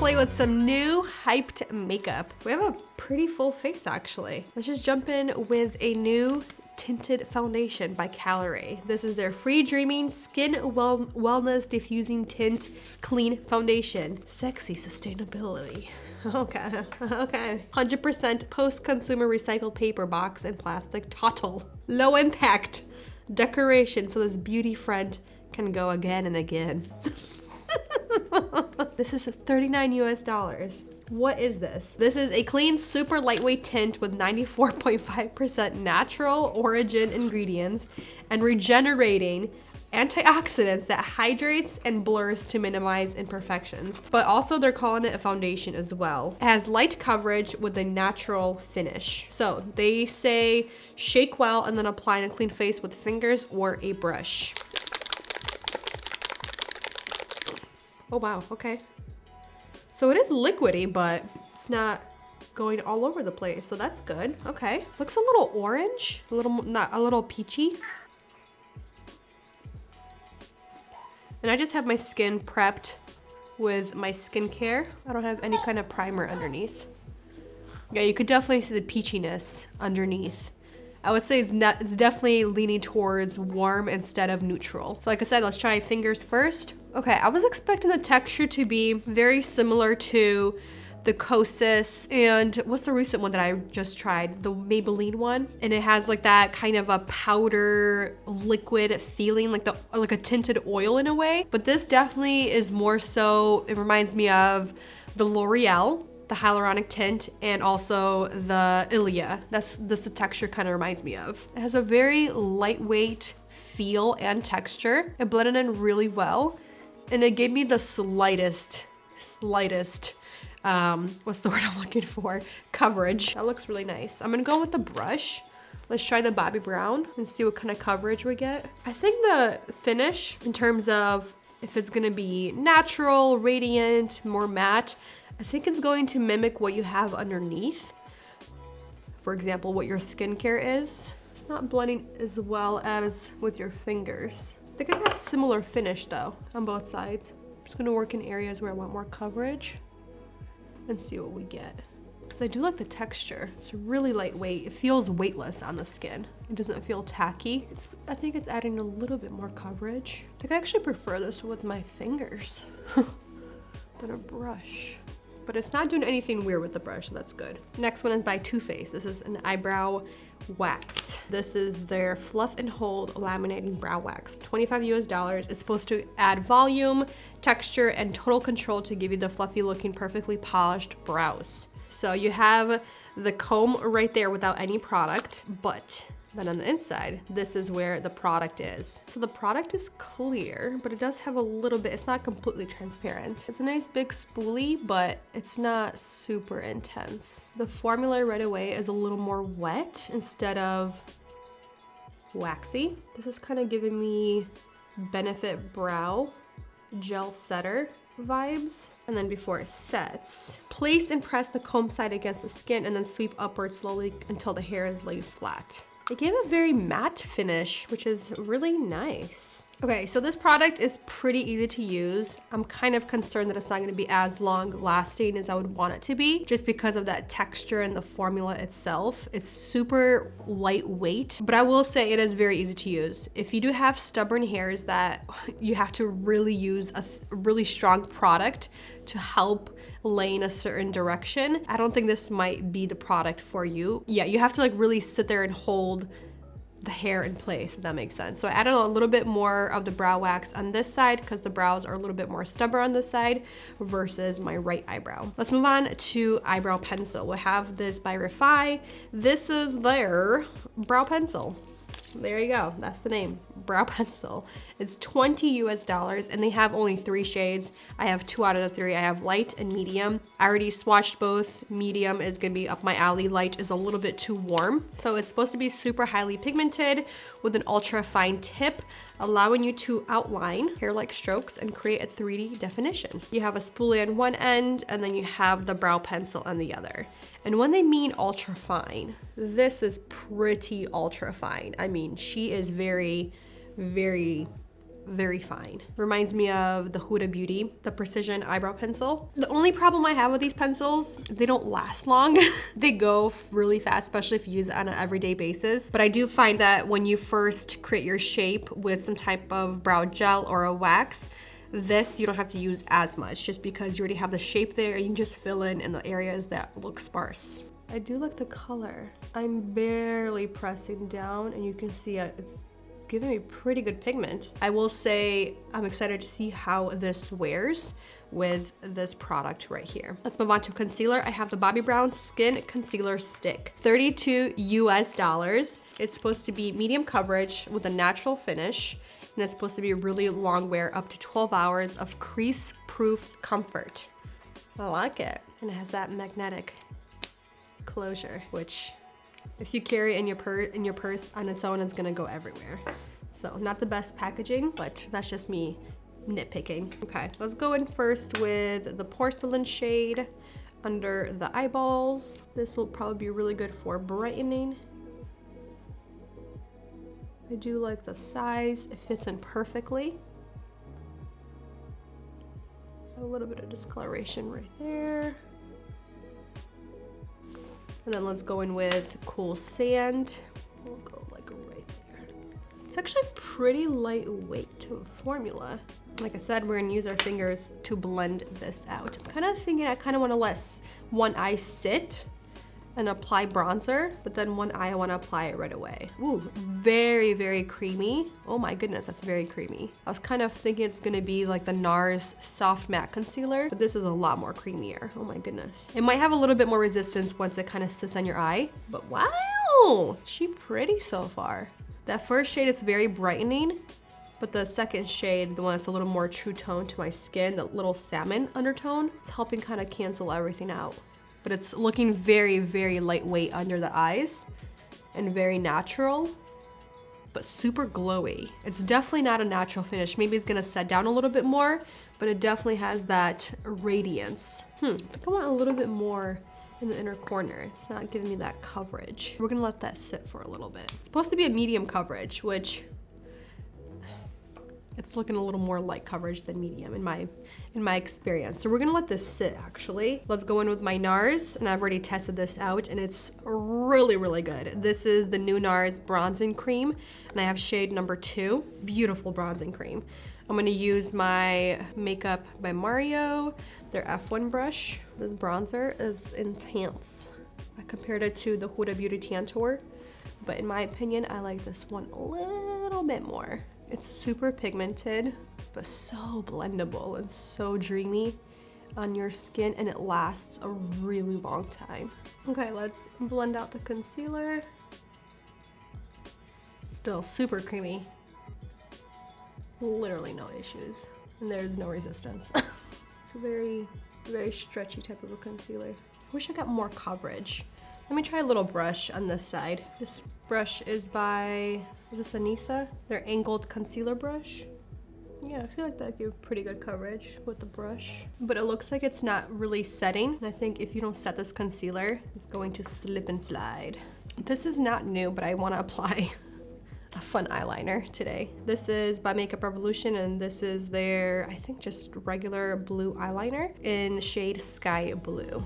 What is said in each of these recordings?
play with some new hyped makeup. We have a pretty full face actually. Let's just jump in with a new tinted foundation by Calorie. This is their Free Dreaming Skin Wellness Diffusing Tint Clean Foundation. Sexy sustainability. Okay, okay. 100% post-consumer recycled paper box and plastic tottle. Low impact decoration so this beauty front can go again and again. This is $39 US. What is this? This is a clean, super lightweight tint with 94.5% natural origin ingredients and regenerating antioxidants that hydrates and blurs to minimize imperfections. But also they're calling it a foundation as well. It has light coverage with a natural finish. So they say shake well and then apply in a clean face with fingers or a brush. Oh wow, okay. So it is liquidy, but it's not going all over the place, so that's good. Okay, looks a little orange, a little peachy. And I just have my skin prepped with my skincare. I don't have any kind of primer underneath. Yeah, you could definitely see the peachiness underneath. I would say it's definitely leaning towards warm instead of neutral. So like I said, let's try fingers first. Okay, I was expecting the texture to be very similar to the Kosas and what's the recent one that I just tried? The Maybelline one. And it has like that kind of a powder liquid feeling, like a tinted oil in a way. But this definitely is more so, it reminds me of the L'Oreal, the hyaluronic tint, and also the Ilia. This the texture kind of reminds me of. It has a very lightweight feel and texture. It blended in really well. And it gave me the slightest, what's the word I'm looking for? Coverage. That looks really nice. I'm gonna go with the brush. Let's try the Bobbi Brown and see what kind of coverage we get. I think the finish, in terms of if it's gonna be natural, radiant, more matte, I think it's going to mimic what you have underneath. For example, what your skincare is. It's not blending as well as with your fingers. I think I got a similar finish though on both sides. I'm just gonna work in areas where I want more coverage and see what we get. Because I do like the texture. It's really lightweight. It feels weightless on the skin. It doesn't feel tacky. I think it's adding a little bit more coverage. I think I actually prefer this with my fingers than a brush. But it's not doing anything weird with the brush, so that's good. Next one is by Too Faced. This is an eyebrow wax. This is their Fluff and Hold Laminating Brow Wax. $25 US. It's supposed to add volume, texture, and total control to give you the fluffy looking, perfectly polished brows. So you have the comb right there without any product, but then on the inside, this is where the product is. So the product is clear, but it does have a little bit, it's not completely transparent. It's a nice big spoolie, but it's not super intense. The formula right away is a little more wet instead of waxy. This is kind of giving me Benefit Brow Gel Setter vibes. And then before it sets, place and press the comb side against the skin and then sweep upward slowly until the hair is laid flat. It gave a very matte finish, which is really nice. Okay, so this product is pretty easy to use. I'm kind of concerned that it's not gonna be as long lasting as I would want it to be, just because of that texture and the formula itself. It's super lightweight, but I will say it is very easy to use. If you do have stubborn hairs that you have to really use a really strong product to help lay in a certain direction, I don't think this might be the product for you. Yeah, you have to like really sit there and hold the hair in place, if that makes sense. So I added a little bit more of the brow wax on this side because the brows are a little bit more stubborn on this side versus my right eyebrow. Let's move on to eyebrow pencil. We have this by Refi. This is their brow pencil. There you go, that's the name, brow pencil. It's $20 US and they have only 3 shades. I have 2 out of the 3. I have light and medium. I already swatched both. Medium is gonna be up my alley. Light is a little bit too warm. So it's supposed to be super highly pigmented with an ultra fine tip, allowing you to outline hair-like strokes and create a 3D definition. You have a spoolie on one end and then you have the brow pencil on the other. And when they mean ultra fine, this is pretty ultra fine. I mean, she is very, very very fine. Reminds me of the Huda Beauty, the Precision Eyebrow Pencil. The only problem I have with these pencils, they don't last long. They go really fast, especially if you use it on an everyday basis. But I do find that when you first create your shape with some type of brow gel or a wax, this you don't have to use as much just because you already have the shape there and you can just fill in the areas that look sparse. I do like the color. I'm barely pressing down and you can see it's giving me pretty good pigment. I will say I'm excited to see how this wears with this product right here. Let's move on to concealer. I have the Bobbi Brown Skin Concealer Stick, $32 US. It's supposed to be medium coverage with a natural finish, and it's supposed to be a really long wear, up to 12 hours of crease-proof comfort. I like it. And it has that magnetic closure, which if you carry in your purse on its own, it's gonna go everywhere. So not the best packaging, but that's just me nitpicking. Okay, let's go in first with the porcelain shade under the eyeballs. This will probably be really good for brightening. I do like the size. It fits in perfectly. A little bit of discoloration right there. And then let's go in with Cool Sand. We'll go like right there. It's actually pretty lightweight formula. Like I said, we're gonna use our fingers to blend this out. I'm kind of thinking I kind of want to let one eye sit and apply bronzer, but then one eye I want to apply it right away. Ooh, very, very creamy. Oh my goodness, that's very creamy. I was kind of thinking it's gonna be like the NARS Soft Matte Concealer, but this is a lot more creamier. Oh my goodness. It might have a little bit more resistance once it kind of sits on your eye, but wow, she's pretty so far. That first shade is very brightening, but the second shade, the one that's a little more true tone to my skin, the little salmon undertone, it's helping kind of cancel everything out. But it's looking very, very lightweight under the eyes and very natural, but super glowy. It's definitely not a natural finish. Maybe it's gonna set down a little bit more, but it definitely has that radiance. I think I want a little bit more in the inner corner. It's not giving me that coverage. We're gonna let that sit for a little bit. It's supposed to be a medium coverage, which it's looking a little more light coverage than medium in my experience. So we're gonna let this sit actually. Let's go in with my NARS, and I've already tested this out and it's really, really good. This is the new NARS Bronzing Cream, and I have shade number 2. Beautiful bronzing cream. I'm gonna use my Makeup by Mario, their F1 brush. This bronzer is intense. I compared it to the Huda Beauty Tantour, but in my opinion, I like this one a little bit more. It's super pigmented, but so blendable and so dreamy on your skin, and it lasts a really long time. Okay, let's blend out the concealer. Still super creamy. Literally no issues. And there's no resistance. It's a very, very stretchy type of a concealer. I wish I got more coverage. Let me try a little brush on this side. This brush is by, is this Anissa? Their angled concealer brush. Yeah, I feel like that gives pretty good coverage with the brush. But it looks like it's not really setting. And I think if you don't set this concealer, it's going to slip and slide. This is not new, but I want to apply a fun eyeliner today. This is by Makeup Revolution, and this is their, I think, just regular blue eyeliner in shade Sky Blue.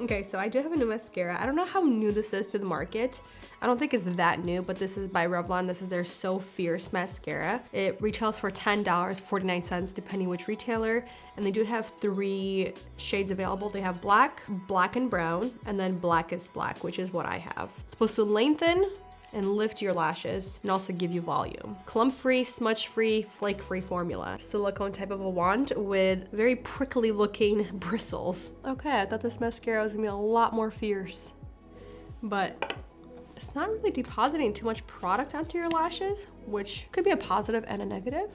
Okay, so I do have a new mascara. I don't know how new this is to the market. I don't think it's that new, but this is by Revlon. This is their So Fierce mascara. It retails for $10.49 depending which retailer, and they do have 3 shades available. They have black, black and brown, and then blackest black, which is what I have. It's supposed to lengthen and lift your lashes and also give you volume. Clump-free, smudge-free, flake-free formula. Silicone type of a wand with very prickly looking bristles. Okay, I thought this mascara was gonna be a lot more fierce, but it's not really depositing too much product onto your lashes, which could be a positive and a negative.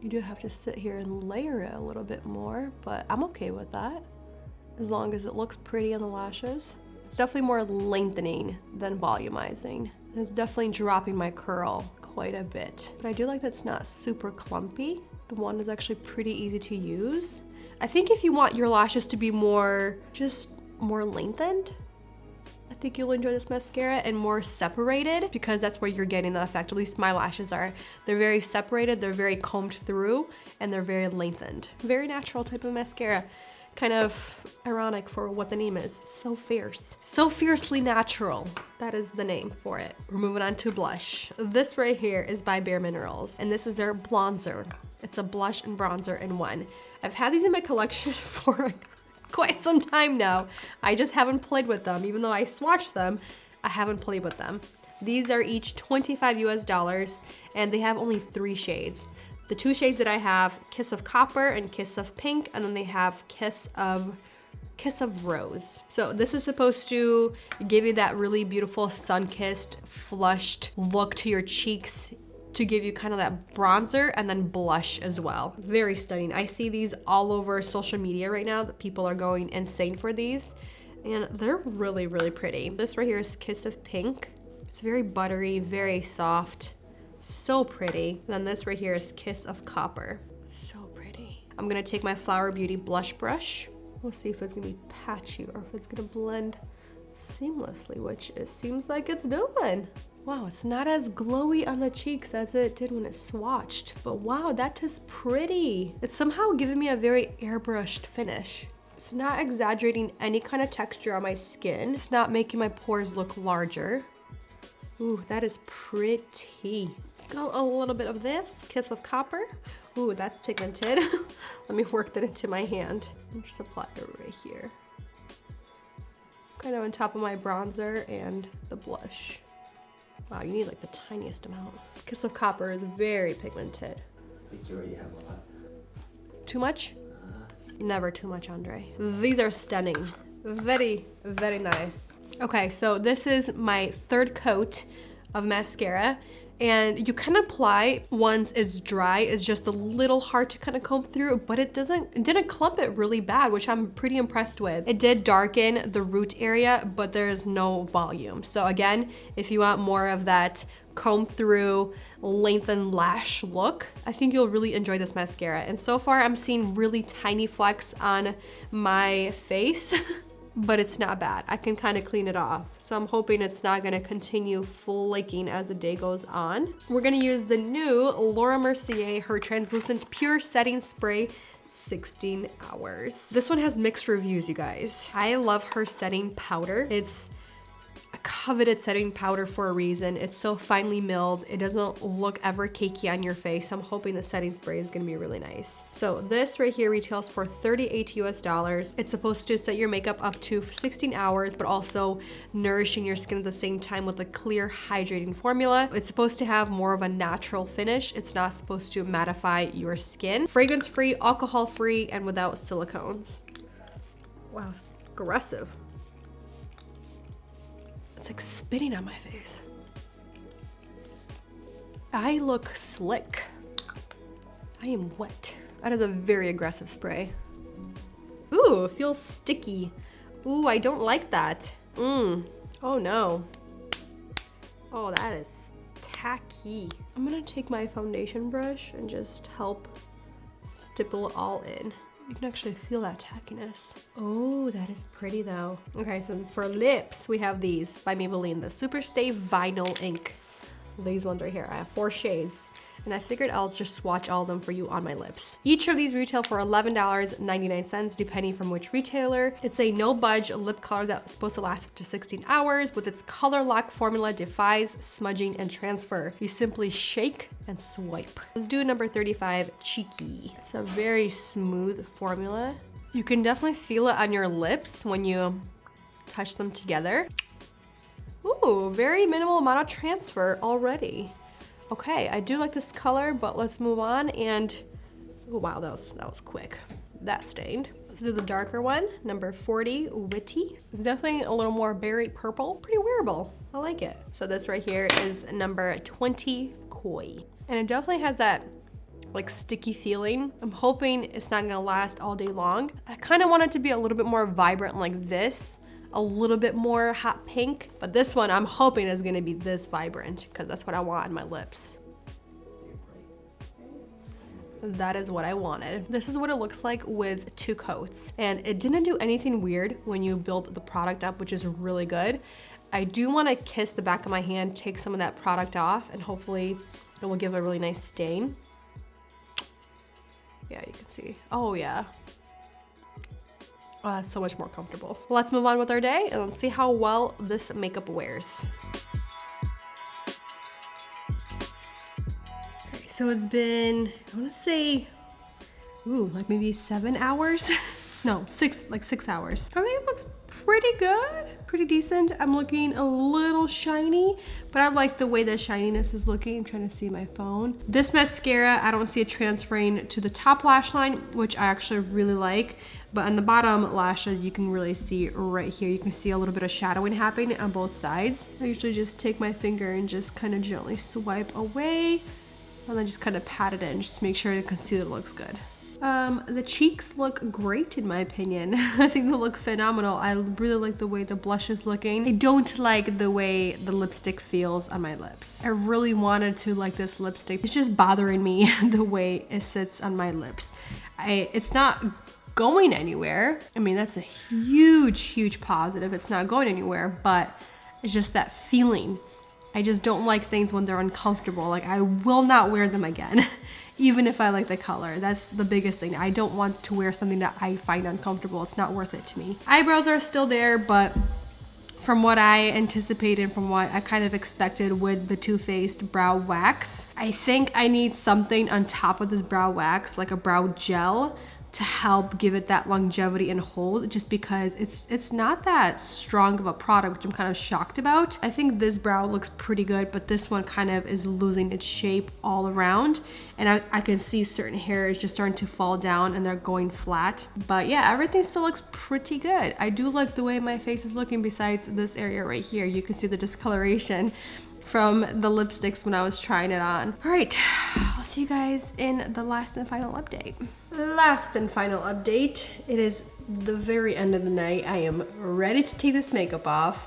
You do have to sit here and layer it a little bit more, but I'm okay with that as long as it looks pretty on the lashes. It's definitely more lengthening than volumizing. It's definitely dropping my curl quite a bit. But I do like that it's not super clumpy. The wand is actually pretty easy to use. I think if you want your lashes to be more lengthened, I think you'll enjoy this mascara, and more separated, because that's where you're getting the effect. At least my lashes are. They're very separated, they're very combed through, and they're very lengthened. Very natural type of mascara. Kind of ironic for what the name is. So fierce. So fiercely natural. That is the name for it. We're moving on to blush. This right here is by Bare Minerals, and this is their blonzer. It's a blush and bronzer in one. I've had these in my collection for quite some time now. I just haven't played with them. Even though I swatched them, I haven't played with them. These are each $25 US, and they have only 3 shades. The 2 shades that I have, Kiss of Copper and Kiss of Pink, and then they have Kiss of Rose. So this is supposed to give you that really beautiful sun-kissed, flushed look to your cheeks, to give you kind of that bronzer and then blush as well. Very stunning. I see these all over social media right now, that people are going insane for these, and they're really, really pretty. This right here is Kiss of Pink. It's very buttery, very soft, so pretty. And then this right here is Kiss of Copper. So pretty. I'm gonna take my Flower Beauty blush brush. We'll see if it's gonna be patchy or if it's gonna blend seamlessly, which it seems like it's doing. Wow, it's not as glowy on the cheeks as it did when it swatched, but wow, that is pretty. It's somehow giving me a very airbrushed finish. It's not exaggerating any kind of texture on my skin. It's not making my pores look larger. Ooh, that is pretty. Let's go a little bit of this, Kiss of Copper. Ooh, that's pigmented. Let me work that into my hand. And just apply it right here. Kind of on top of my bronzer and the blush. Wow, you need like the tiniest amount. Kiss of Copper is very pigmented. I think you already have a lot. Too much? Never too much, Andre. These are stunning. Very, very nice. Okay, so this is my 3rd coat of mascara, and you can apply once it's dry. It's just a little hard to kind of comb through, but it didn't clump it really bad, which I'm pretty impressed with. It did darken the root area, but there's no volume. So again, if you want more of that comb through, lengthened lash look, I think you'll really enjoy this mascara. And so far I'm seeing really tiny flecks on my face. But it's not bad. I can kind of clean it off. So I'm hoping it's not gonna continue flaking as the day goes on. We're gonna use the new Laura Mercier, her Translucent Pure Setting Spray 16 hours. This one has mixed reviews, you guys. I love her setting powder. It's a coveted setting powder for a reason. It's so finely milled. It doesn't look ever cakey on your face. I'm hoping the setting spray is gonna be really nice. So this right here retails for $38 US. It's supposed to set your makeup up to 16 hours, but also nourishing your skin at the same time with a clear, hydrating formula. It's supposed to have more of a natural finish. It's not supposed to mattify your skin. Fragrance-free, alcohol-free, and without silicones. Wow, aggressive. It's like spitting on my face. I look slick. I am wet. That is a very aggressive spray. Ooh, it feels sticky. Ooh, I don't like that. Oh no. Oh, that is tacky. I'm gonna take my foundation brush and just help stipple it all in. You can actually feel that tackiness. Oh, that is pretty though. Okay, so for lips, we have these by Maybelline, the Superstay Vinyl Ink. These ones right here. I have 4 shades, and I figured I'll just swatch all of them for you on my lips. Each of these retail for $11.99, depending from which retailer. It's a no budge lip color that's supposed to last up to 16 hours. With its color lock formula, defies smudging and transfer. You simply shake and swipe. Let's do number 35, Cheeky. It's a very smooth formula. You can definitely feel it on your lips when you touch them together. Ooh, very minimal amount of transfer already. Okay, I do like this color, but let's move on. And oh wow, that was quick. That stained. Let's do the darker one, number 40, Witty. It's definitely a little more berry purple. Pretty wearable. I like it. So this right here is number 20, Koi. And it definitely has that like sticky feeling. I'm hoping it's not gonna last all day long. I kind of want it to be a little bit more vibrant like this. A little bit more hot pink, but this one I'm hoping is gonna be this vibrant because that's what I want on my lips. that is what I wanted. This is what it looks like with 2 coats. And it didn't do anything weird when you build the product up, which is really good. I do want to kiss the back of my hand, take some of that product off, and hopefully it will give a really nice stain. Yeah, you can see. Oh yeah. Oh, that's so much more comfortable. Let's move on with our day and let's see how well this makeup wears. Okay, so it's been, I want to say, like maybe 7 hours? No, 6 hours. I think it looks pretty good, pretty decent. I'm looking a little shiny, but I like the way the shininess is looking. I'm trying to see my phone. This mascara, I don't see it transferring to the top lash line, which I actually really like. But on the bottom lashes, you can really see right here, you can see a little bit of shadowing happening on both sides. I usually just take my finger and just kind of gently swipe away, and then just kind of pat it in, just to make sure the concealer looks good. The cheeks look great in my opinion. I think they look phenomenal. I really like the way the blush is looking. I don't like the way the lipstick feels on my lips. I really wanted to like this lipstick. It's just bothering me the way it sits on my lips. It's not going anywhere. I mean, that's a huge positive. It's not going anywhere, but it's just that feeling. I just don't like things when they're uncomfortable. Like, I will not wear them again. Even if I like the color. That's the biggest thing. I don't want to wear something that I find uncomfortable. It's not worth it to me. Eyebrows are still there, but from what I anticipated, from what I kind of expected with the Too Faced brow wax, I think I need something on top of this brow wax, like a brow gel, to help give it that longevity and hold, just because it's not that strong of a product, which I'm kind of shocked about. I think this brow looks pretty good, but this one kind of is losing its shape all around, and I can see certain hairs just starting to fall down and they're going flat. But yeah, everything still looks pretty good. I do like the way my face is looking besides this area right here. You can see the discoloration from the lipsticks when I was trying it on. All right, I'll see you guys in the last and final update. Last and final update. It is the very end of the night. I am ready to take this makeup off,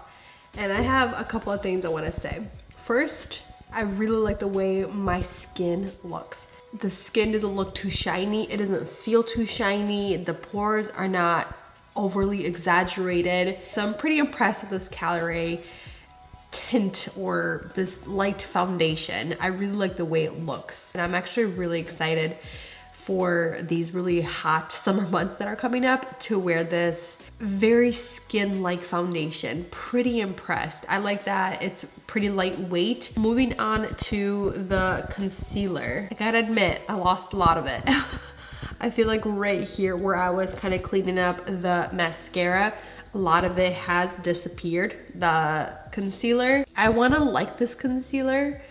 and I have a couple of things I want to say. First, I really like the way my skin looks. The skin doesn't look too shiny. It doesn't feel too shiny. The pores are not overly exaggerated. So I'm pretty impressed with this Calorie tint or this light foundation. I really like the way it looks, and I'm actually really excited for these really hot summer months that are coming up to wear this very skin-like foundation. Pretty impressed. I like that it's pretty lightweight. Moving on to the concealer. I gotta admit, I lost a lot of it. I feel like right here where I was kind of cleaning up the mascara, a lot of it has disappeared, the concealer. I want to like this concealer,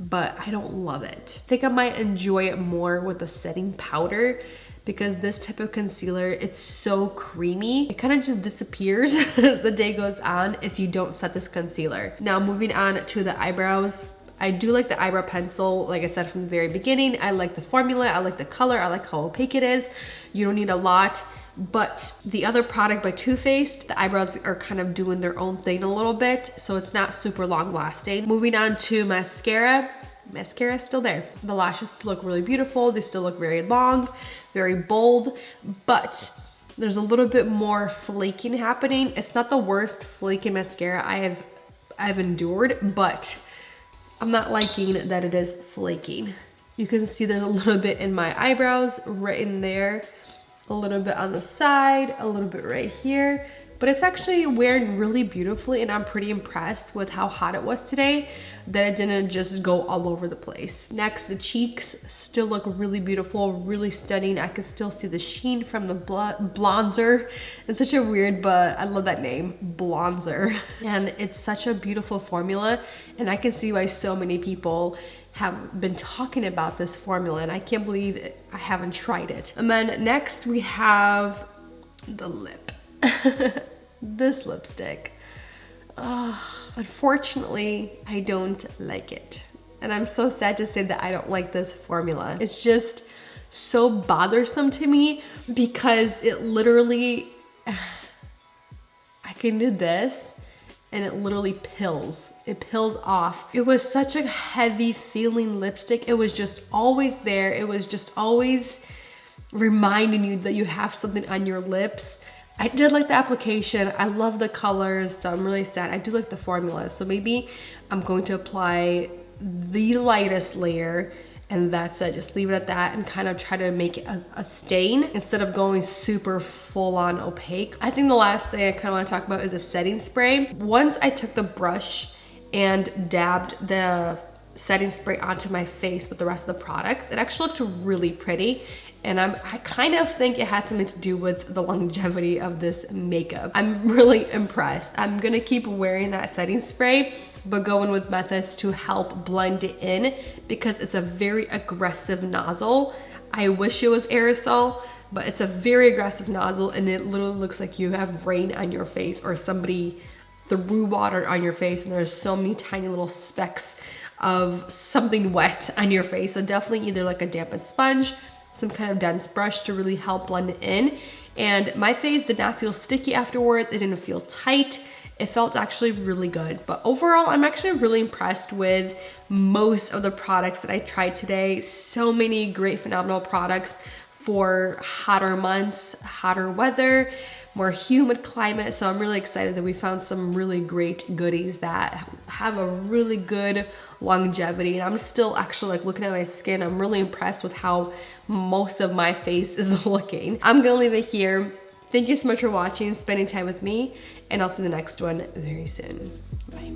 but I don't love it. I think I might enjoy it more with the setting powder, because this type of concealer, it's so creamy. It kind of just disappears as the day goes on if you don't set this concealer. Now moving on to the eyebrows. I do like the eyebrow pencil. Like I said from the very beginning, I like the formula, I like the color, I like how opaque it is. You don't need a lot. But the other product by Too Faced, the eyebrows are kind of doing their own thing a little bit, so it's not super long lasting. Moving on to mascara. Mascara is still there. The lashes still look really beautiful. They still look very long, very bold, but there's a little bit more flaking happening. It's not the worst flaking mascara I've endured, but I'm not liking that it is flaking. You can see there's a little bit in my eyebrows, right in there. A little bit on the side, a little bit right here, but it's actually wearing really beautifully, and I'm pretty impressed with how hot it was today, that it didn't just go all over the place. Next, the cheeks still look really beautiful, really stunning. I can still see the sheen from the blonzer. It's such a weird, but I love that name, blonzer. And it's such a beautiful formula, and I can see why so many people have been talking about this formula, and I can't believe I haven't tried it. And then next we have the lip. This lipstick. Unfortunately, I don't like it. And I'm so sad to say that I don't like this formula. It's just so bothersome to me, because it literally, I can do this and it literally pills. It pills off. It was such a heavy feeling lipstick. It was just always there. It was just always reminding you that you have something on your lips. I did like the application. I love the colors, so I'm really sad. I do like the formula, so maybe I'm going to apply the lightest layer and that's it. Just leave it at that and kind of try to make it a stain instead of going super full on opaque. I think the last thing I kind of want to talk about is a setting spray. Once I took the brush and dabbed the setting spray onto my face with the rest of the products, it actually looked really pretty. And I kind of think it had something to do with the longevity of this makeup. I'm really impressed. I'm gonna keep wearing that setting spray, but going with methods to help blend it in because it's a very aggressive nozzle. I wish it was aerosol, but it's a very aggressive nozzle and it literally looks like you have rain on your face or somebody threw water on your face and there's so many tiny little specks of something wet on your face. So definitely either like a dampened sponge, some kind of dense brush to really help blend it in. And my face did not feel sticky afterwards. It didn't feel tight. It felt actually really good. But overall, I'm actually really impressed with most of the products that I tried today. So many great, phenomenal products for hotter months, hotter weather, more humid climate. So I'm really excited that we found some really great goodies that have a really good longevity. And I'm still actually like looking at my skin. I'm really impressed with how most of my face is looking. I'm gonna leave it here. Thank you so much for watching, spending time with me, and I'll see you in the next one very soon. Bye.